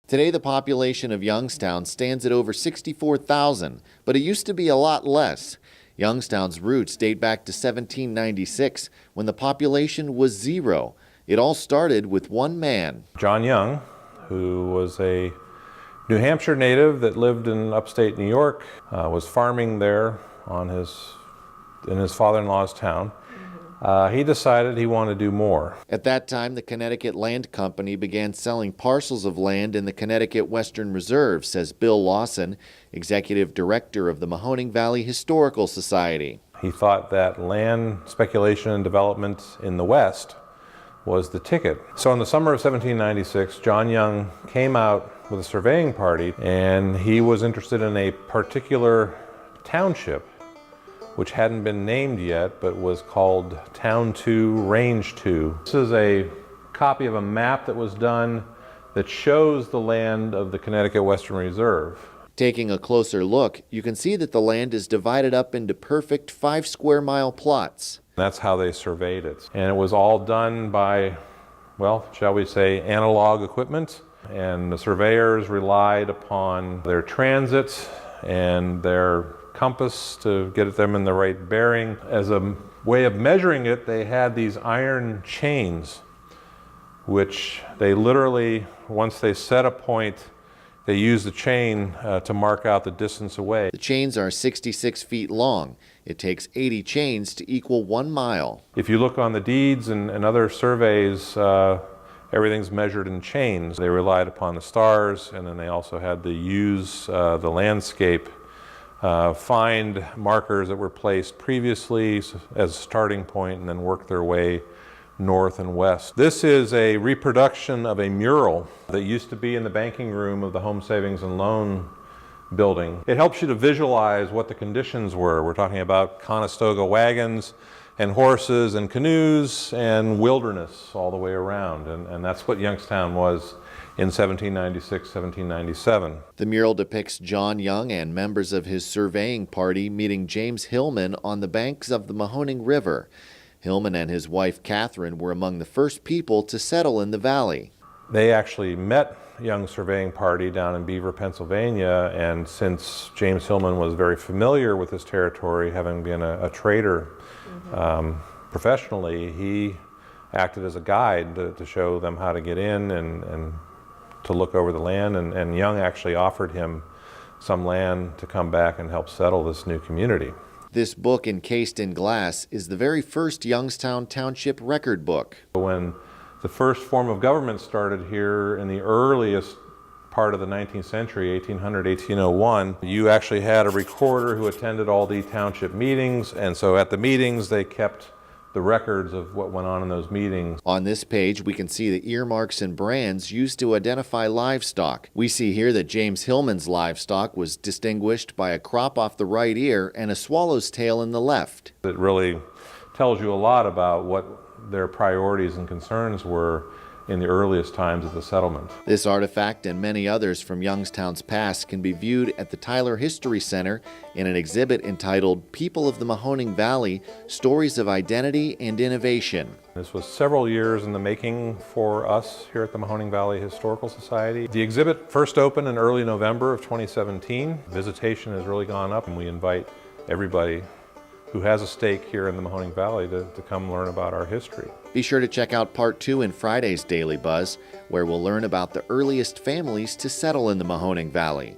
Today, the population of Youngstown stands at over 64,000, but it used to be a lot less. Youngstown's roots date back to 1796, when the population was 0. It all started with one man, John Young, who was a New Hampshire native that lived in upstate New York, was farming there in his father-in-law's town. He decided he wanted to do more. At that time, the Connecticut Land Company began selling parcels of land in the Connecticut Western Reserve, says Bill Lawson, executive director of the Mahoning Valley Historical Society. He thought that land speculation and development in the West was the ticket. So in the summer of 1796, John Young came out with a surveying party, and he was interested in a particular township which hadn't been named yet, but was called Town 2, Range 2. This is a copy of a map that was done that shows the land of the Connecticut Western Reserve. Taking a closer look, you can see that the land is divided up into perfect 5 square mile plots. That's how they surveyed it. And it was all done by, well, shall we say, analog equipment. And the surveyors relied upon their transit and their compass to get them in the right bearing. As a way of measuring it, they had these iron chains, which they literally, once they set a point, they used the chain to mark out the distance away. The chains are 66 feet long. It takes 80 chains to equal 1 mile. If you look on the deeds and other surveys, everything's measured in chains. They relied upon the stars, and then they also had to use the landscape, find markers that were placed previously as a starting point, and then work their way north and west. This is a reproduction of a mural that used to be in the banking room of the Home Savings and Loan building. It helps you to visualize what the conditions were. We're talking about Conestoga wagons and horses and canoes and wilderness all the way around, and that's what Youngstown was in 1796, 1797. The mural depicts John Young and members of his surveying party meeting James Hillman on the banks of the Mahoning River. Hillman and his wife Catherine were among the first people to settle in the valley. They actually met Young's surveying party down in Beaver, Pennsylvania, and since James Hillman was very familiar with this territory, having been a trader professionally, he acted as a guide to show them how to get in and to look over the land, and Young actually offered him some land to come back and help settle this new community. This book, encased in glass, is the very first Youngstown Township record book. When the first form of government started here in the earliest part of the 19th century, 1800, 1801, you actually had a recorder who attended all the township meetings, and so at the meetings they kept the records of what went on in those meetings. On this page, we can see the earmarks and brands used to identify livestock. We see here that James Hillman's livestock was distinguished by a crop off the right ear and a swallow's tail in the left. It really tells you a lot about what their priorities and concerns were in the earliest times of the settlement. This artifact and many others from Youngstown's past can be viewed at the Tyler History Center in an exhibit entitled People of the Mahoning Valley, Stories of Identity and Innovation. This was several years in the making for us here at the Mahoning Valley Historical Society. The exhibit first opened in early November of 2017. Visitation has really gone up, and we invite everybody who has a stake here in the Mahoning Valley to come learn about our history. Be sure to check out Part 2 in Friday's Daily Buzz, where we'll learn about the earliest families to settle in the Mahoning Valley.